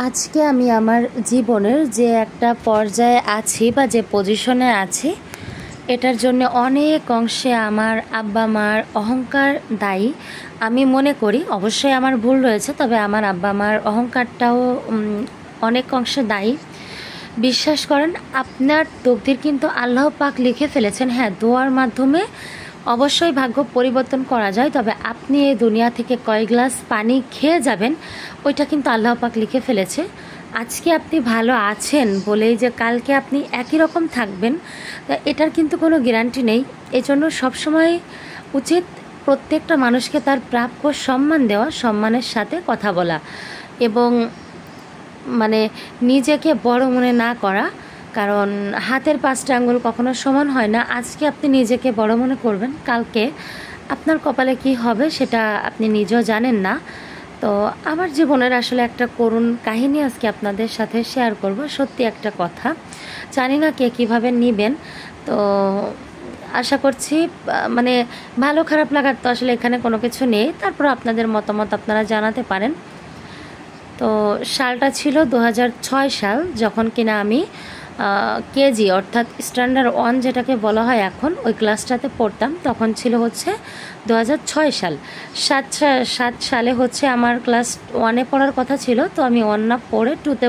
আজকে আমি আমার জীবনের যে একটা পর্যায়ে আছি বা যে পজিশনে আছি, এটার জন্য অনেক অংশে আমার আব্বা মার অহংকার দায়ী আমি মনে করি। অবশ্যই আমার ভুল রয়েছে, তবে আমার আব্বা মার অহংকারটাও অনেক অংশে দায়ী। বিশ্বাস করেন, আপনার তকদির কিন্তু আল্লাহ পাক লিখে ফেলেছেন। হ্যাঁ, দোয়ার মাধ্যমে অবশ্যই ভাগ্য পরিবর্তন করা যায়, তবে আপনি এই দুনিয়া থেকে কয় গ্লাস পানি খেয়ে যাবেন ওইটা কিন্তু আল্লাহ পাক লিখে ফেলেছে। আজকে আপনি ভালো আছেন বলেই যে কালকে আপনি একই রকম থাকবেন এটার কিন্তু কোনো গ্যারান্টি নেই। এজন্য সবসময় উচিত প্রত্যেকটা মানুষকে তার প্রাপ্য সম্মান দেওয়া, সম্মানের সাথে কথা বলা এবং নিজেকে বড় মনে না করা। কারণ হাতের 5টা আঙ্গুল কখনো সমান হয় না। আজকে আপনি নিজেকে বড় মনে করবেন, কালকে আপনার কপালে কি হবে সেটা আপনি নিজেও জানেন না। তো আমার জীবনের আসলে একটা করুণ কাহিনী আজকে আপনাদের সাথে শেয়ার করব। সত্যি একটা কথা, জানি না কে কীভাবে নেবেন। তো আশা করছি ভালো খারাপ লাগার তো আসলে এখানে কোনো কিছু নেই, তারপর আপনাদের মতামত আপনারা জানাতে পারেন। তো সালটা ছিল 2006 সাল, যখন কিনা আমি কেজি অর্থাৎ স্ট্যান্ডার্ড 1 যেটাকে বলা হয় এখন, ওই ক্লাসটাতে পড়তাম। তখন ছিল হচ্ছে 2006 সাল। 7 সালে হচ্ছে আমার ক্লাস 1-এ পড়ার কথা ছিল, তো আমি 1 না পড়ে 2-তে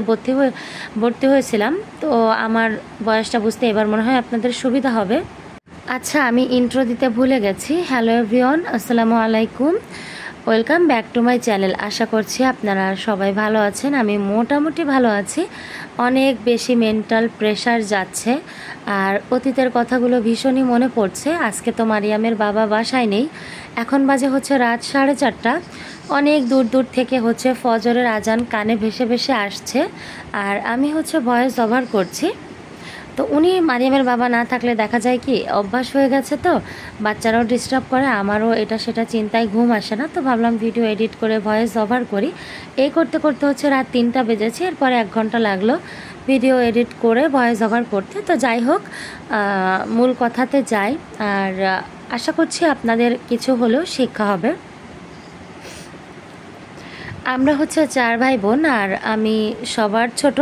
ভর্তি হয়েছিলাম। তো আমার বয়সটা বুঝতে এবার মনে হয় আপনাদের সুবিধা হবে। আচ্ছা, আমি ইন্ট্রো দিতে ভুলে গেছি। হ্যালো এভরিওয়ান, আসসালামু আলাইকুম, welcome back to my channel. আশা করছি আপনারা সবাই ভালো আছেন। আমি মোটামুটি ভালো আছি। অনেক বেশি মেন্টাল প্রেশার যাচ্ছে আর অতীতের কথাগুলো ভীষণই মনে পড়ছে। আজকে তো মারিয়ামের বাবা বাসায় নেই, এখন বাজে হচ্ছে রাত 4:30। অনেক দূর দূর থেকে হচ্ছে ফজরের আজান কানে ভেসে ভেসে আসছে, আর আমি হচ্ছে ভয়েস ওভার করছি। তো উনি মারিয়ামের বাবা না থাকলে দেখা যায় কি, অভ্যাস হয়ে গেছে, তো বাচ্চারাও ডিস্টার্ব করে, আমারও এটা সেটা চিন্তায় ঘুম আসে না। তো ভাবলাম ভিডিও এডিট করে ভয়েস ওভার করি। এই করতে করতে হচ্ছে রাত 3টা বেজেছে। এরপরে 1 ঘন্টা লাগলো ভিডিও এডিট করে ভয়েস ওভার করতে। তো যাই হোক, মূল কথাতে যাই। আর আশা করছি আপনাদের কিছু হলেও শিক্ষা হবে। আমরা হচ্ছে 4 ভাই বোন, আর আমি সবার ছোট।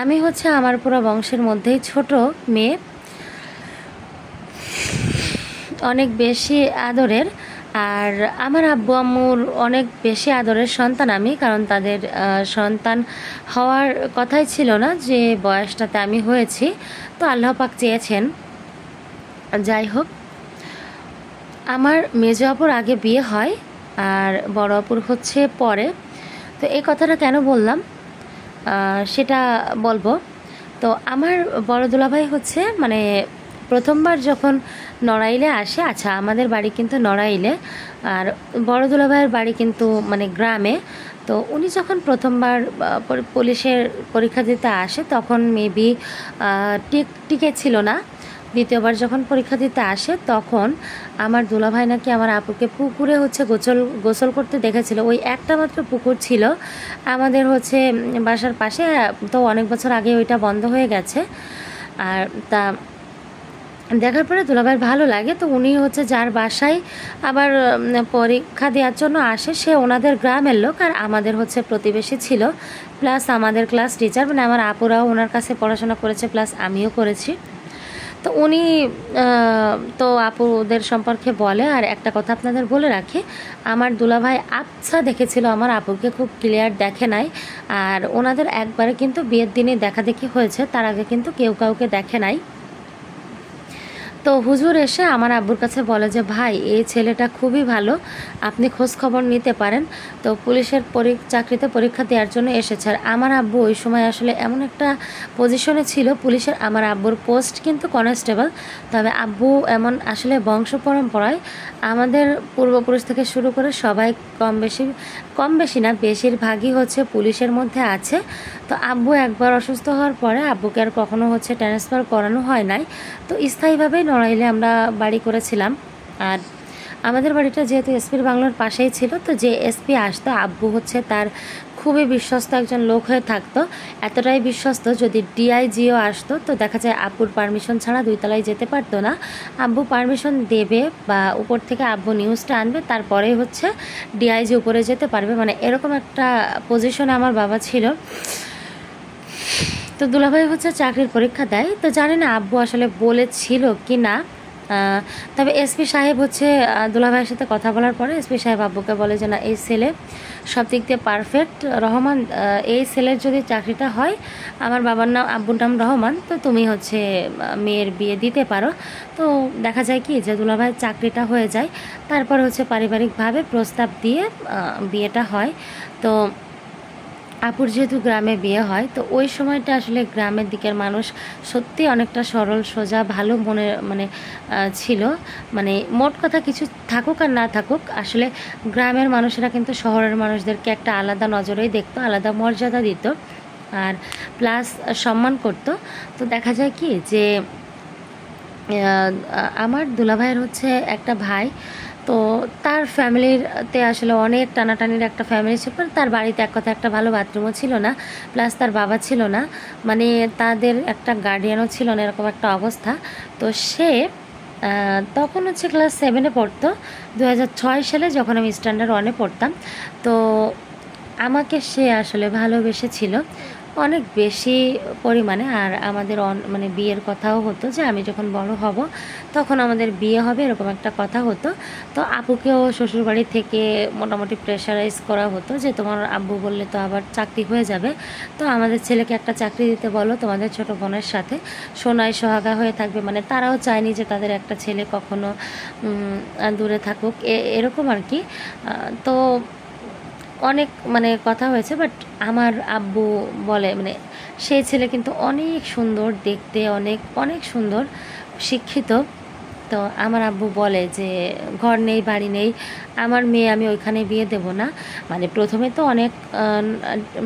আমি হচ্ছে আমার পুরো বংশের মধ্যেই ছোট মেয়ে, অনেক বেশি আদরের। আর আমার আব্বু আম্মুর অনেক বেশি আদরের সন্তান আমি, কারণ তাদের সন্তান হওয়ার কথাই ছিল না যে বয়সটাতে আমি হয়েছি। তো আল্লাহ পাক চেয়েছেন। যাই হোক, আমার মেজো আপুর আগে বিয়ে হয় আর বড় আপুর হচ্ছে পরে। তো এই কথাটা কেন বললাম সেটা বলবো। তো আমার বড় দুলাভাই হচ্ছে প্রথমবার যখন নড়াইলে আসে, আচ্ছা আমাদের বাড়ি কিন্তু নড়াইলে, আর বড় দুলাভাইয়ের বাড়ি কিন্তু গ্রামে। তো উনি যখন প্রথমবার পুলিশের পরীক্ষা দিতে আসে তখন মেবি টিকে ছিল না। দ্বিতীয়বার যখন পরীক্ষা দিতে আসে তখন আমার দুলাভাই নাকি আমার আপুকে পুকুরে হচ্ছে গোসল করতে দেখেছিল। ওই একটা মাত্র পুকুর ছিল আমাদের হচ্ছে বাসার পাশে, তো অনেক বছর আগে ওইটা বন্ধ হয়ে গেছে। আর তা দেখার পরে দুলাভাইয়ের ভালো লাগে। তো উনি হচ্ছে যার বাসায় আবার পরীক্ষা দেওয়ার জন্য আসে, সে ওনাদের গ্রামের লোক, আর আমাদের হচ্ছে প্রতিবেশী ছিল, প্লাস আমাদের ক্লাস টিচার। আমার আপুরাও ওনার কাছে পড়াশোনা করেছে, প্লাস আমিও করেছি। তো উনি তো আপুদের সম্পর্কে বলে। আর একটা কথা আপনাদের বলে রাখি, আমার দুলাভাই আবছা দেখেছিল, আমার আপুকে খুব ক্লিয়ার দেখে নাই। আর ওনাদের একবারে কিন্তু বিয়ের দিনে দেখাদেখি হয়েছে, তার আগে কিন্তু কেউ কাউকে দেখে নাই। তো হুজুর এসে আমার আব্বুর কাছে বলে যে ভাই, এই ছেলেটা খুবই ভালো, আপনি খোঁজ খবর নিতে পারেন। তো পুলিশের চাকরিতে পরীক্ষা দেওয়ার জন্য এসেছে। আর আমার আব্বু ওই সময় আসলে এমন একটা পজিশনে ছিল পুলিশের, আমার আব্বুর পোস্ট কিন্তু কনস্টেবল। তবে আব্বু এমন আসলে বংশ পরম্পরায় আমাদের পূর্বপুরুষ থেকে শুরু করে সবাই কম বেশি না, বেশিরভাগই হচ্ছে পুলিশের মধ্যে আছে। তো আব্বু একবার অসুস্থ হওয়ার পরে আব্বুকে আর কখনো হচ্ছে ট্রান্সফার করানো হয় নাই। তো স্থায়ীভাবেই নড়াইলে আমরা বাড়ি করেছিলাম। আর আমাদের বাড়িটা যেহেতু এসপির বাংলার পাশেই ছিল, তো যে এসপি আসতো আব্বু হচ্ছে তার খুবই বিশ্বস্ত একজন লোক হয়ে থাকতো, এতটাই বিশ্বস্ত যদি ডিআইজিও আসতো তো দেখা যায় আব্বুর পারমিশন ছাড়া 2 তলায় যেতে পারতো না। আব্বু পারমিশন দেবে বা উপর থেকে আব্বু নিউজটা আনবে, তারপরেই হচ্ছে ডিআইজি উপরে যেতে পারবে, মানে এরকম একটা পজিশনে আমার বাবা ছিল। তো দুলাভাই হচ্ছে চাকরির পরীক্ষা দেয়, তো জানি না আব্বু আসলে বলেছিল কি না। তবে এসপি সাহেব হচ্ছে দুলাভাইয়ের সাথে কথা বলার পরে এসপি সাহেব আব্বুকে বলে যে না, এই ছেলে সব দিক দিয়ে পারফেক্ট, রহমান এই ছেলের যদি চাকরিটা হয়, আমার বাবার নাম আব্বুর নাম রহমান, তো তুমি হচ্ছে মেয়ের বিয়ে দিতে পারো। তো দেখা যায় কি যে দুলাভাইয়ের চাকরিটা হয়ে যায়, তারপর হচ্ছে পারিবারিকভাবে প্রস্তাব দিয়ে বিয়েটা হয়। তো আপুর যেহেতু গ্রামে বিয়ে হয়, তো ওই সময়টা আসলে গ্রামের দিকের মানুষ সত্যি অনেকটা সরল সোজা ভালো মনে মানে ছিল। মানে মোট কথা কিছু থাকুক আর না থাকুক, আসলে গ্রামের মানুষেরা কিন্তু শহরের মানুষদেরকে একটা আলাদা নজরেই দেখতো, আলাদা মর্যাদা দিত আর প্লাস সম্মান করত। তো দেখা যায় কি যে আমার দুলাভাইয়ের হচ্ছে একটা ভাই, তো তার ফ্যামিলিতে আসলে অনেক টানাটানির একটা ফ্যামিলি ছিল, তার বাড়িতে এক কথা একটা ভালো বাথরুমও ছিল না, প্লাস তার বাবা ছিল না, মানে তাদের একটা গার্ডিয়ানও ছিল না, এরকম একটা অবস্থা। তো সে তখন হচ্ছে ক্লাস 7-এ পড়তো, 2006 সালে যখন আমি স্ট্যান্ডার্ড 1-এ পড়তাম। তো আমাকে সে আসলে ভালোবেসেছিল অনেক বেশি পরিমাণে, আর আমাদের মানে বিয়ের কথাও হতো যে আমি যখন বড় হব তখন আমাদের বিয়ে হবে, এরকম একটা কথা হতো। তো আপুকেও শ্বশুরবাড়ি থেকে মোটামুটি প্রেশারাইজ করা হতো যে তোমার আব্বু বললে তো আবার চাকরি হয়ে যাবে, তো আমাদের ছেলেকে একটা চাকরি দিতে বলো, তোমাদের ছোট বোনের সাথে সোনায় সোহাগা হয়ে থাকবে, মানে তারাও চায়নি যে তাদের একটা ছেলে কখনো দূরে থাকুক, এরকম আর কি। তো অনেক মানে কথা হয়েছে, বাট আমার আব্বু বলে মানে সেই ছেলে কিন্তু অনেক সুন্দর দেখতে, অনেক অনেক সুন্দর, শিক্ষিত। তো আমার আব্বু বলে যে ঘর নেই বাড়ি নেই, আমার মেয়ে আমি ওইখানে বিয়ে দেব না। মানে প্রথমে তো অনেক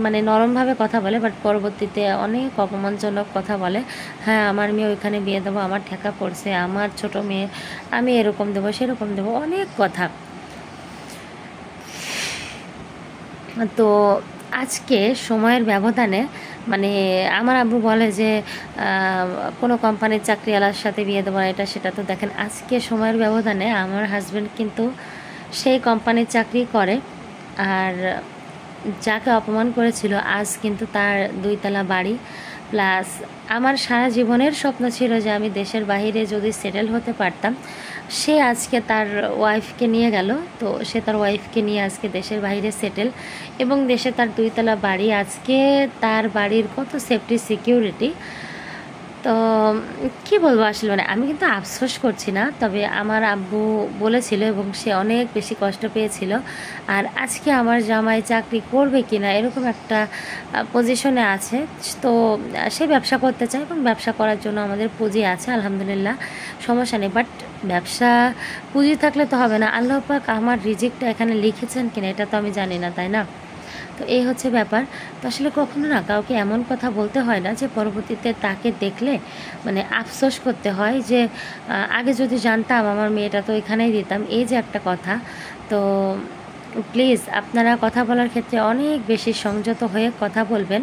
মানে নরমভাবে কথা বলে, বাট পরবর্তীতে অনেক অপমানজনক কথা বলে, হ্যাঁ আমার মেয়ে ওইখানে বিয়ে দেবো, আমার ঠেকা পড়ছে, আমার ছোট মেয়ে আমি এরকম দেবো সেরকম দেবো, অনেক কথা। তো আজকে সময়ের ব্যবধানে মানে আমার আব্বু বলে যে কোনো কোম্পানির চাকরিওয়ালার সাথে বিয়ে দেবো না, এটা সেটা। তো দেখেন আজকে সময়ের ব্যবধানে আমার হাজব্যান্ড কিন্তু সেই কোম্পানির চাকরি করে, আর যাকে অপমান করেছিল আজ কিন্তু তার 2 তলা বাড়ি, প্লাস আমার সারা জীবনের স্বপ্ন ছিল যে আমি দেশের বাইরে যদি সেটেল হতে পারতাম। সে আজকে তার ওয়াইফকে নিয়ে গেল, তো সে তার ওয়াইফকে নিয়ে আজকে দেশের বাইরে সেটেল, এবং দেশে তার 2 তলা বাড়ি। আজকে তার বাড়ির কত সেফটি সিকিউরিটি, তো কি বলবো আসলে, মানে আমি কিন্তু আফসোস করছি না, তবে আমার আব্বু বলেছিল এবং সে অনেক বেশি কষ্ট পেয়েছিল। আর আজকে আমার জামাই চাকরি করবে কি না এরকম একটা পজিশনে আছে, তো সে ব্যবসা করতে চায় এবং ব্যবসা করার জন্য আমাদের পুঁজি আছে আলহামদুলিল্লাহ, সমস্যা নেই। বাট ব্যবসা পুঁজি থাকলে তো হবে না, আল্লাহ পাক আমার রিজিকটা এখানে লিখেছেন কিনা এটা তো আমি জানি না, তাই না? তো এই হচ্ছে ব্যাপার। তো আসলে কখনো না কাউকে এমন কথা বলতে হয় না যে পরবর্তীতে তাকে দেখলে মানে আফসোস করতে হয় যে আগে যদি জানতাম আমার মেয়েটা তো এখানেই দিতাম, এই যে একটা কথা। তো প্লিজ আপনারা কথা বলার ক্ষেত্রে অনেক বেশি সংযত হয়ে কথা বলবেন।